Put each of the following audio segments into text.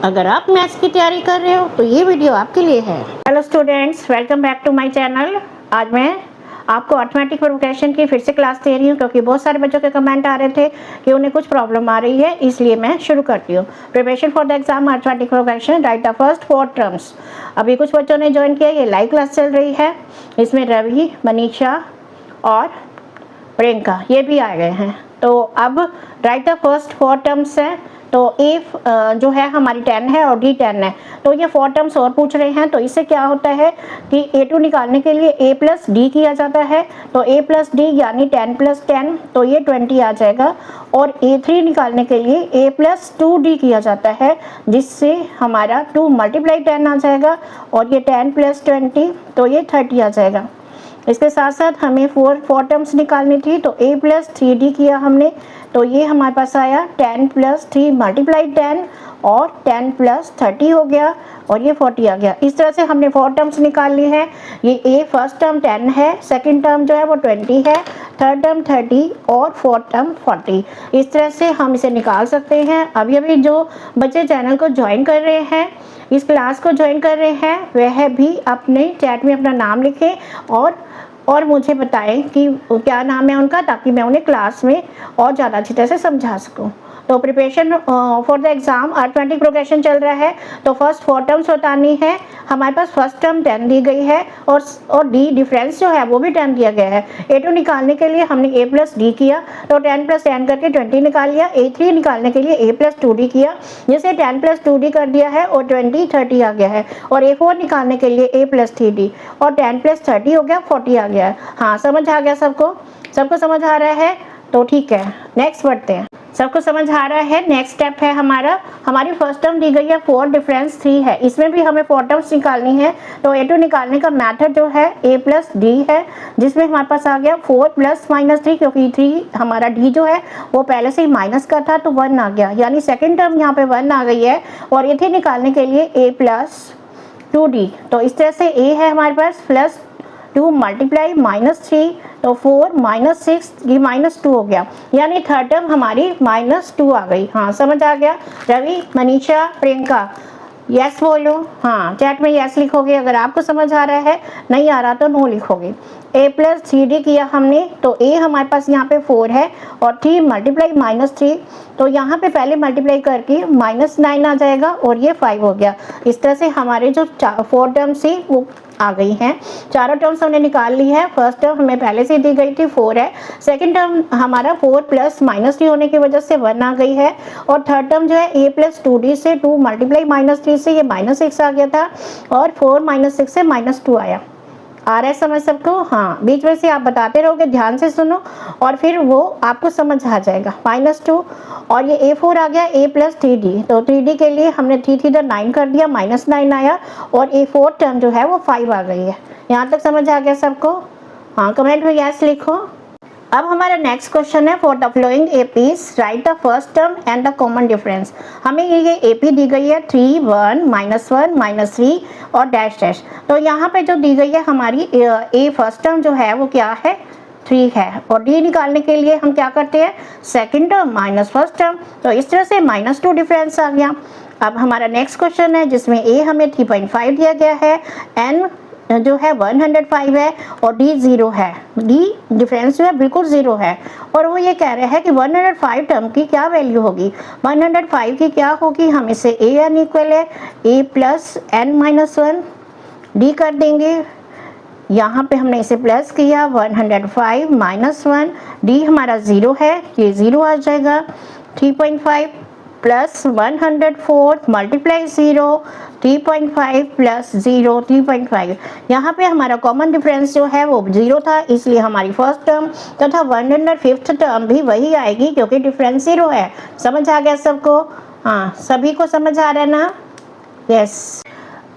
अगर आप मैथ्स की तैयारी कर रहे हो तो ये वीडियो आपके लिए है। Hello students, welcome back to my channel. आज मैं आपको अर्थमेटिक प्रोग्रेशन की फिर से क्लास दे रही हूँ क्योंकि बहुत सारे बच्चों के कमेंट आ रहे थे कि उन्हें कुछ प्रॉब्लम आ रही है, इसलिए मैं शुरू करती हूँ। Preparation for the exam arithmetic progression, right the first 4 terms. अभी कुछ बच्चों ने ज्वाइन किया, ये लाइव क्लास चल रही है। इसमें रवि, मनीषा और प्रियंका ये भी आ गए हैं। तो अब राइट द फर्स्ट 4 टर्म्स है। तो ए जो है हमारी 10 है और डी 10 है। तो ये 4 टर्म्स और पूछ रहे हैं। तो इससे क्या होता है कि A2 निकालने के लिए A प्लस डी किया जाता है। तो A प्लस डी यानी 10 प्लस 10, तो ये 20 आ जाएगा। और A3 निकालने के लिए A प्लस 2D किया जाता है, जिससे हमारा 2 मल्टीप्लाई 10 आ जाएगा। और ये 10 प्लस 20, तो ये 30 आ जाएगा। इसके साथ साथ हमें 4 टर्म्स निकालनी थी। तो A प्लस 3D किया हमने, तो ये हमारे पास आया 10 प्लस 3 मल्टीप्लाई 10 और 10 प्लस 30 हो गया और ये 40 आ गया। इस तरह से हमने 4 टर्म्स निकाल ली है। ये A फर्स्ट टर्म 10 है, सेकंड टर्म जो है वो 20 है, थर्ड टर्म 30 और फोर्थ टर्म 40। इस तरह से हम इसे निकाल सकते हैं। अभी अभी जो बच्चे चैनल को ज्वाइन कर रहे हैं, इस क्लास को ज्वाइन कर रहे हैं, वह भी अपने चैट में अपना नाम लिखें और मुझे बताएं कि क्या नाम है उनका, ताकि मैं उन्हें क्लास में और ज़्यादा अच्छी तरह से समझा सकूं। तो preparation for the exam arithmetic progression चल रहा है। तो फर्स्ट 4 टर्म्स बतानी है। हमारे पास फर्स्ट टर्म 10 दी गई है और डी डिफरेंस जो है वो भी 10 दिया गया है। A2 निकालने के लिए हमने A प्लस डी किया, तो 10 प्लस 10 करके 20 निकाल लिया। A3 निकालने के लिए A प्लस 2D किया, जिसे 10 प्लस 2D कर दिया है और 20 30 आ गया है। और A4 निकालने के लिए A प्लस 3D और 10 प्लस 30 हो गया, 40 आ गया है। हाँ, समझ आ गया सबको समझ आ रहा है? तो ठीक है, नेक्स्ट बढ़ते हैं। सबको समझ आ रहा है? नेक्स्ट स्टेप है हमारी फर्स्ट टर्म दी गई है 4 डिफरेंस 3 है। इसमें भी हमें 4 टर्म्स निकालनी है। तो A2 निकालने का मेथड जो है A प्लस डी है, जिसमें हमारे पास आ गया 4 प्लस माइनस 3, क्योंकि 3 हमारा डी जो है वो पहले से ही माइनस का था, तो 1 आ गया, यानी सेकेंड टर्म यहाँ पे 1 आ गई है। और A3 निकालने के लिए A प्लस 2D, तो इस तरह से A है हमारे पास प्लस 2 मल्टीप्लाई माइनस 3, तो 4 माइनस 6, ये माइनस 2 हो गया, यानी थर्ड टर्म हमारी माइनस 2 आ गई। हाँ, समझ आ गया? रवि, मनीषा, प्रियंका यस बोलो। हाँ, चैट में यस लिखोगे अगर आपको समझ आ रहा है, नहीं आ रहा तो नो लिखोगे। A प्लस 3D किया हमने, तो A हमारे पास यहाँ पे 4 है और 3 मल्टीप्लाई माइनस 3, तो यहाँ पे पहले मल्टीप्लाई करके माइनस 9 आ जाएगा और ये 5 हो गया। इस तरह से हमारे जो 4 टर्म्स थी वो आ गई हैं। चारों टर्म्स हमने निकाल ली है। फर्स्ट टर्म हमें पहले से दी गई थी 4 है, सेकंड टर्म हमारा 4 प्लस माइनस 3 होने की वजह से 1 आ गई है, और थर्ड टर्म जो है A प्लस 2D से 2 मल्टीप्लाई माइनस 3 से ये माइनस 6 आ गया था, और 4 माइनस 6 से माइनस 2 आया। आ रहा है समझ सबको? हाँ, बीच में से आप बताते रहोगे, ध्यान से सुनो और फिर वो आपको समझ आ जाएगा। -2 और ये A4 आ गया A प्लस 3D, तो 3D के लिए हमने 3 इधर 9 कर दिया, -9 आया, और A4 टर्म जो है वो 5 आ गई है। यहाँ तक समझ आ गया सबको? हाँ, कमेंट में यस लिखो। अब हमारा नेक्स्ट क्वेश्चन है, for the flowing APs right the first term and the common difference. हमें ये एपी दी गई है 3 1 -1 -3 और डैश डैश। तो यहाँ पे जो दी गई है हमारी ए फर्स्ट टर्म जो है वो क्या है, 3 है, और डी निकालने के लिए हम क्या करते हैं, second term minus first term, तो इस तरह से -2 डिफरेंस आ गया। अब हमारा नेक्स्ट क्वेश्चन है जिसमें ए हमें 3.5 दिया गया है, एन जो है 105 है और डी 0 है। डी डिफरेंस जो है बिल्कुल 0 है, और वो ये कह रहे हैं कि 105 टर्म की क्या वैल्यू होगी। 105 की क्या होगी, हम इसे ए एन इक्वल है ए प्लस एन माइनस 1 डी कर देंगे। यहाँ पे हमने इसे प्लस किया, 105 माइनस 1, डी हमारा 0 है, ये 0 आ जाएगा। 3.5 प्लस 104 मल्टीप्लाई 0, 3.5 प्लस 0 3.5। यहाँ पे हमारा कॉमन डिफरेंस जो है वो 0 था, इसलिए हमारी फर्स्ट टर्म तथा 105th टर्म भी वही आएगी क्योंकि डिफरेंस 0 है। समझ आ गया सबको? हाँ, सभी को समझ आ रहा है ना? यस।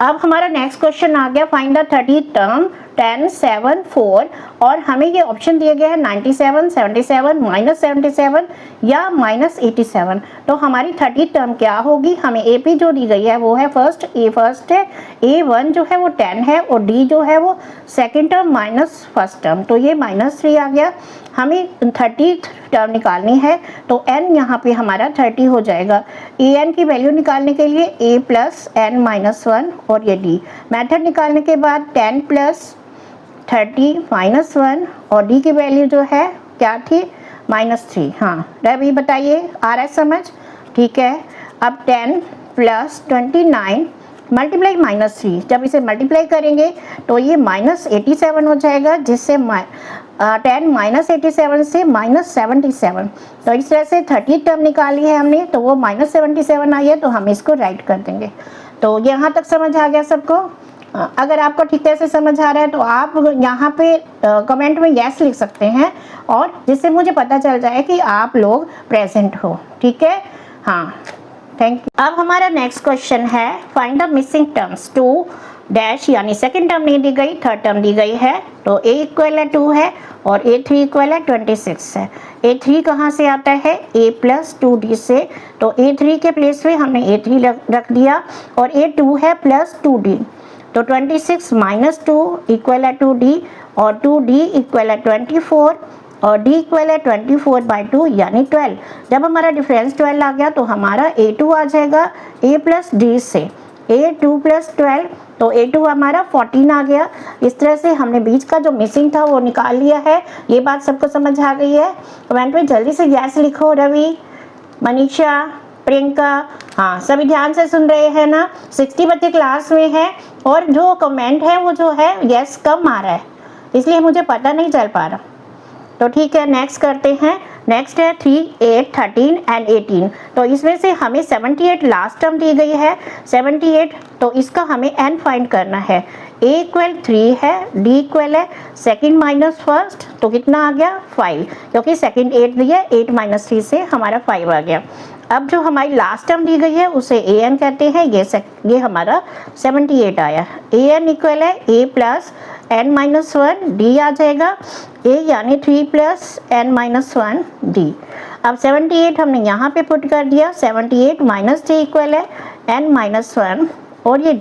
अब हमारा नेक्स्ट क्वेश्चन आ गया, फाइंड द 30th टर्म 10 7 4 और हमें ये ऑप्शन दिए गए हैं 97, 77, -77 या -87। तो हमारी 30 टर्म क्या होगी, हमें AP जो दी गई है वो है फर्स्ट, A फर्स्ट है, A1 जो है वो 10 है और D जो है वो second term minus first term, तो ये -3 आ गया। हमें 30 टर्म निकालनी है तो n यहाँ पे हमारा 30 हो जाएगा। an की वैल्यू निकालने के लिए a प्लस n माइनस 1 और ये d। मेथड निकालने के बाद 10 प्लस 30 माइनस 1 और d की वैल्यू जो है क्या थी, -3। हाँ रवि बताइए, आ रहा है समझ? ठीक है। अब 10 प्लस 29 मल्टीप्लाई -3, जब इसे मल्टीप्लाई करेंगे तो ये -87 हो जाएगा, जिससे 10 -87 से -77। तो इस तरह से 30 टर्म निकाली है हमने, तो वो -77 आई है, तो हम इसको राइट कर देंगे। तो यहाँ तक समझ आ गया सबको? अगर आपको ठीक तरह से समझ आ रहा है तो आप यहाँ पे कमेंट में यस लिख सकते हैं, और जिससे मुझे पता चल जाए कि आप लोग प्रेजेंट हो। ठीक है, हाँ थैंक यू। अब हमारा नेक्स्ट क्वेश्चन है find the missing terms. 2 dash यानी सेकेंड टर्म नहीं दी गई, थर्ड टर्म दी गई है। तो a इक्वल है 2 है और A3 इक्वल है 26 है। A3 कहाँ से आता है, a प्लस 2d से, तो A3 के प्लेस पे हमने A3 रख दिया और A2 है प्लस 2d, तो 26 माइनस 2 इक्वल है 2d और 2d इक्वल है 24 और d इक्वल है 24/2 यानी 12। जब हमारा डिफरेंस 12 आ गया तो हमारा A2 आ जाएगा a प्लस d से, A2 प्लस 12, तो A2 हमारा 14 आ गया। इस तरह से हमने बीच का जो मिसिंग था वो निकाल लिया है। ये बात सबको समझ आ गई है? कमेंट में जल्दी से यस लिखो। रवि, मनीषा, प्रियंका, हाँ सभी ध्यान से सुन रहे हैं ना? 60 बच्चे क्लास में हैं और जो कमेंट है वो जो है यस कम आ रहा है, इसलिए मुझे पता नहीं चल पा रहा। तो ठीक है, नेक्स्ट करते हैं। नेक्स्ट है 3, 8, 13 एंड 18। तो इसमें से हमें 78 लास्ट टर्म दी गई है, 78, तो इसका हमें n फाइंड करना है। a इक्वल 3 है, d इक्वल है सेकेंड माइनस फर्स्ट, तो कितना आ गया 5, क्योंकि सेकेंड 8 दिया, 8 माइनस 3 से हमारा 5 आ गया। अब जो हमारी लास्ट टर्म दी गई है उसे an कहते हैं, ये हमारा 78 आया। an इक्वल है a plus n minus 1 d आ जाएगा, a यानी 3 प्लस n माइनस 1 d। अब 78 हमने यहाँ पे पुट कर दिया, 78 माइनस 3 इक्वल है n माइनस 1 और ये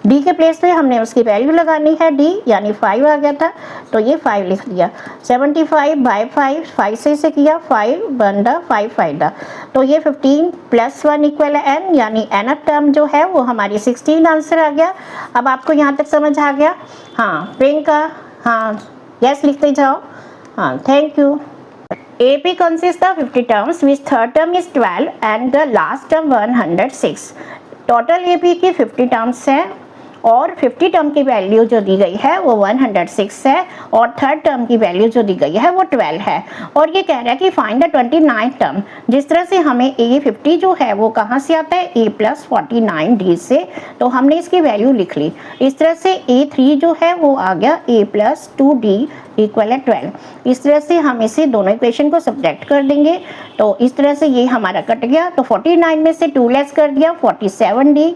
d के प्लेस पे हमने उसकी वैल्यू लगानी है, d यानी 5 आ गया था, तो ये 5 लिख दिया। 75/5, 5 से किया, 5 बनदा 5 फायदा, तो ये 15 प्लस 1 इक्वल है n, यानी n टर्म जो है वो हमारी 16 आंसर आ गया। अब आपको यहाँ तक समझ आ गया? हाँ प्रियंका, हाँ यस लिखते जाओ। हाँ thank you. AP consists of 50 terms which third term is 12 and the last term 106। Total AP की 50 टर्म्स हैं और 50 टर्म की वैल्यू जो दी गई है वो 106 है और थर्ड टर्म की वैल्यू जो दी गई है वो 12 है। और ये कह रहा है कि फाइंड द 29 टर्म। जिस तरह से हमें A50 जो है वो कहाँ से आता है, A प्लस 49D से, तो हमने इसकी वैल्यू लिख ली। इस तरह से A3 जो है वो आ गया A प्लस 2D इक्वल है 12। इस तरह से हम इसे दोनों इक्वेशन को सब्ट्रैक्ट कर देंगे, तो इस तरह से ये हमारा कट गया। तो 49 में से 2 लेस कर दिया, 47D,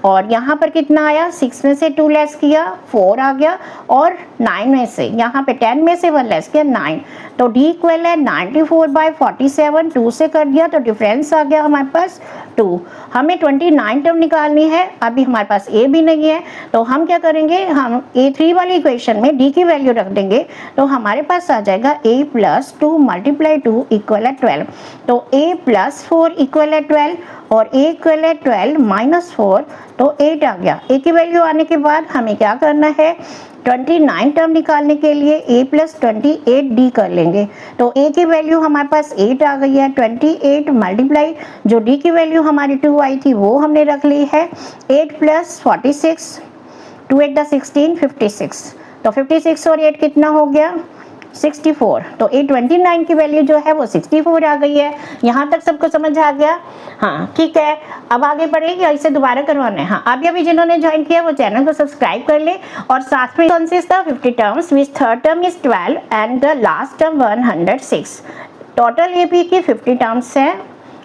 और यहाँ पर कितना आया, 6 में से 2 लेस किया 4 आ गया, और 9 में से, यहाँ पे 10 में से 1 लेस किया 9, तो D इक्वल है 94/47, 2 से कर दिया तो डिफरेंस आ गया हमारे पास 2। हमें 29 टर्म निकालनी है, अभी हमारे पास A भी नहीं है, तो हम क्या करेंगे, हम A3 वाली इक्वेशन में D की वैल्यू रख देंगे, तो हमारे पास आ जाएगा A प्लस 2 मल्टीप्लाई 2 इक्वल है 12। तो A प्लस 4 इक्वल है 12 और A इक्वल है 12 माइनस 4, तो 8 आ गया। A की वैल्यू आने के बाद हमें क्या करना है, 29 टर्म निकालने के लिए A प्लस 28D कर लेंगे। तो A की वैल्यू हमारे पास 8 आ गई है, 28 मल्टीप्लाई जो D की वैल्यू हमारी 2 आई थी वो हमने रख ली है, 8 प्लस 46, 2 8 16, 56, तो 56 और 8 कितना हो गया 64। तो A29 की वैल्यू जो है वो 64 आ गई है। यहाँ तक सबको समझ आ गया? हाँ ठीक है, अब आगे बढ़े या इसे दोबारा करवाना है? हाँ, अभी जिन्होंने ज्वाइन किया वो चैनल को सब्सक्राइब कर ले, और साथ में consist of 50 terms which third term is 12 and the last term 106। Total AP की 50 टर्म्स हैं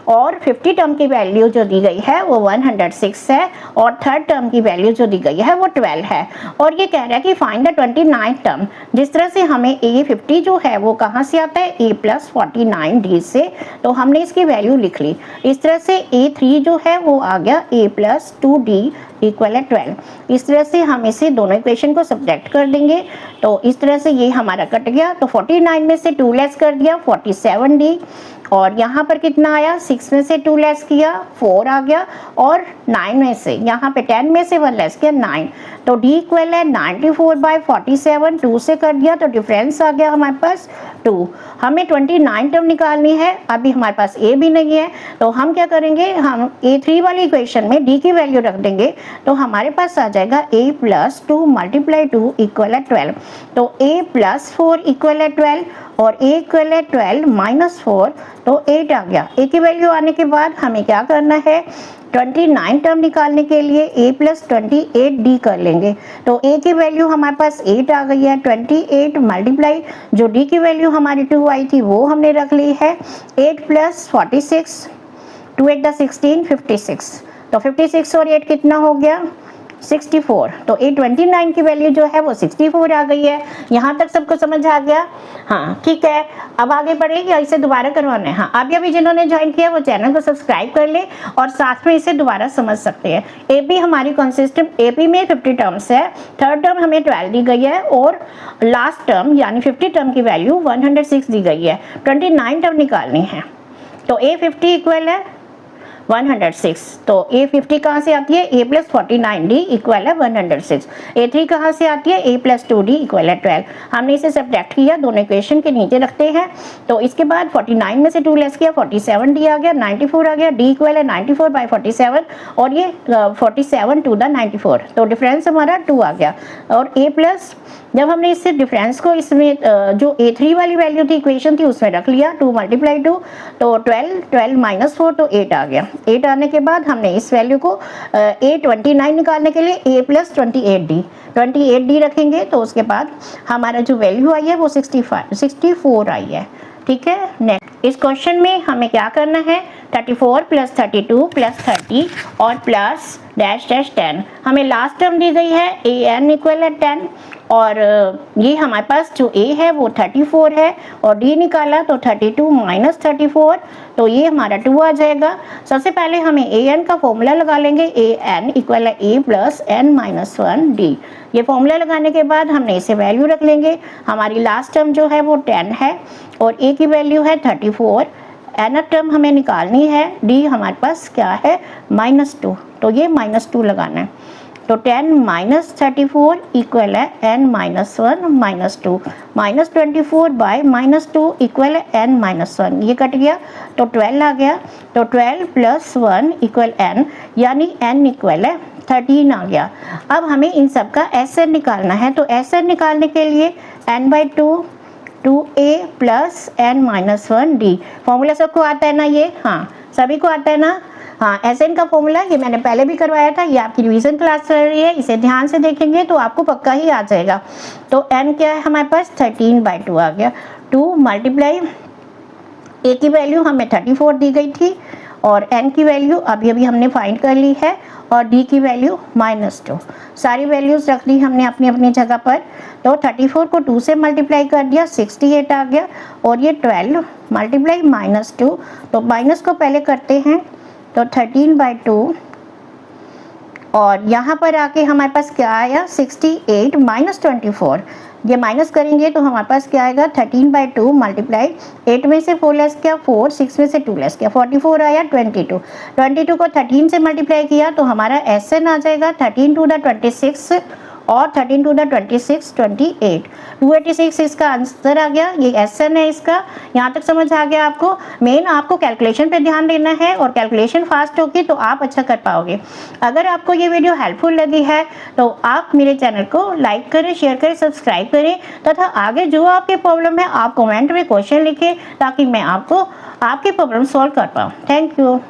और 50 टर्म की वैल्यू जो दी गई है वो 106 है और थर्ड टर्म की वैल्यू जो दी गई है वो 12 है। और ये कह रहा है कि फाइंड द 29 टर्म। जिस तरह से हमें A50 जो है वो कहाँ से आता है, A + 49D से, तो हमने इसकी वैल्यू लिख ली। इस तरह से A3 जो है वो आ गया A + 2D = 12। इस तरह से हम इसे दोनों इक्वेशन को सब्ट्रैक्ट कर देंगे, तो इस तरह से ये हमारा कट गया। तो 49 में से 2 लेस कर दिया 47D, और यहाँ पर कितना आया, 6 में से 2 लेस किया 4 आ गया, और 9 में से, यहाँ पे 10 में से 1 लेस किया 9, तो D इक्वल है 94/47, 2 से कर दिया तो डिफरेंस आ गया हमारे पास 2। हमें 29 टर्म निकालनी है, अभी हमारे पास A भी नहीं है, तो हम क्या करेंगे, हम A3 वाली इक्वेशन में D की वैल्यू रख देंगे, तो हमारे पास आ जाएगा A + 2 × 2 = 12। तो A + 4 = 12 और A इक्वल है 12 - 4, तो 8 आ गया। A की वैल्यू आने के बाद हमें क्या करना है, 29 टर्म निकालने के लिए A + 28D कर लेंगे। तो A की वैल्यू हमारे पास 8 आ गई है, 28 मल्टीप्लाई जो D की वैल्यू हमारी 2 आई थी वो हमने रख ली है, 8 + 46, 2 × 8 = 16, 56, तो 56 और 8 कितना हो गया, 64। तो A29 की वैल्यू जो है वो 64 आ गई है। यहाँ तक सबको समझ आ गया? हाँ ठीक है, अब आगे बढ़े या इसे दोबारा करवाना है? हाँ, अभी अभी जिन्होंने ज्वाइन किया वो चैनल को सब्सक्राइब कर ले और साथ में इसे दोबारा समझ सकते हैं। AP हमारी कंसिस्टेंट, AP में 50 टर्म्स है, थर्ड टर्म हमें 12 दी गई है और लास्ट टर्म यानी 50 टर्म की वैल्यू 106 दी गई है। 29 टर्म निकालनी है, तो A50 इक्वल है 106, तो A50 कहाँ से आती है, A + 49D = 106। A3 कहाँ से आती है, A + 2D = 12। हमने इसे सब्ट्रैक्ट किया, दोनों इक्वेशन के नीचे रखते हैं। तो इसके बाद 49 में से 2 लेस किया 47D आ गया, 94 आ गया, D इक्वल है 94/47 और ये 47 to the 94, तो डिफरेंस हमारा 2 आ गया। और A प्लस, जब हमने इससे डिफरेंस को इसमें जो A3 वाली वैल्यू थी इक्वेशन थी उसमें रख लिया, 2 × 2, तो 12 - 4, तो 8 आ गया। 8 आने के बाद हमने इस वैल्यू को A29 निकालने के लिए A + 28D रखेंगे, तो उसके बाद हमारा जो वैल्यू आई है वो 64 आई है। ठीक है, नेक्स्ट इस क्वेश्चन में हमें क्या करना है, 34 + 32 + 30 और प्लस डैश डैश 10। हमें लास्ट टर्म दी गई है AN = 10 और ये हमारे पास जो A है वो 34 है और D निकाला तो 32 - 34, तो ये हमारा 2 आ जाएगा। सबसे पहले हमें AN का फॉर्मूला लगा लेंगे, AN = A + n - 1D। ये फॉर्मूला लगाने के बाद हमने इसे वैल्यू रख लेंगे। हमारी लास्ट टर्म जो है वो 10 है और A की वैल्यू है 34, n टर्म हमें निकालनी है, D हमारे पास क्या है -2, तो ये -2 लगाना है। तो 10 - 34 = n - 1 - 2, -24/-2 = n - 1, ये कट गया तो 12 आ गया। तो 12 + 1 = n, यानी n = 13 आ गया। अब हमें इन सब का SN निकालना है, तो SN निकालने के लिए n/2 2A + n - 1D। Formula सबको आता है ना ये? हाँ, सभी को आता है ना? हाँ, SN का फॉर्मूला ये मैंने पहले भी करवाया था, ये आपकी रिवीजन क्लास चल रही है, इसे ध्यान से देखेंगे तो आपको पक्का ही आ जाएगा। तो n क्या है हमारे पास, 13/2 आ गया। 2 × A की वैल्यू हमें 34 दी गई थी और n की वैल्यू अभी अभी हमने फाइंड कर ली है और D की वैल्यू -2। सारी वैल्यूज़ रख ली हमने अपनी अपनी जगह पर। तो 34 को 2 से मल्टीप्लाई कर दिया, 68 आ गया और ये 12 × -2, तो माइनस को पहले करते हैं, तो 13/2 और यहाँ पर आके हमारे पास क्या आया, 68 - 24। ये माइनस करेंगे तो हमारे पास क्या आएगा, 13/2 × 8 में से 4 लेस किया 4, 6 में से 2 लेस किया 44 आया, 22 को 13 से मल्टीप्लाई किया तो हमारा SN आ जाएगा 13 to the 26 और 13 to the 26 28, 286 इसका आंसर आ गया। ये SN है इसका। यहाँ तक समझ आ गया आपको? मेन आपको कैलकुलेशन पे ध्यान देना है और कैलकुलेशन फास्ट होगी तो आप अच्छा कर पाओगे। अगर आपको ये वीडियो हेल्पफुल लगी है तो आप मेरे चैनल को लाइक करें, शेयर करें, सब्सक्राइब करें तथा आगे जो आपके प्रॉब्लम है आप कमेंट में क्वेश्चन लिखें ताकि मैं आपको आपकी प्रॉब्लम सॉल्व कर पाऊँ। Thank you.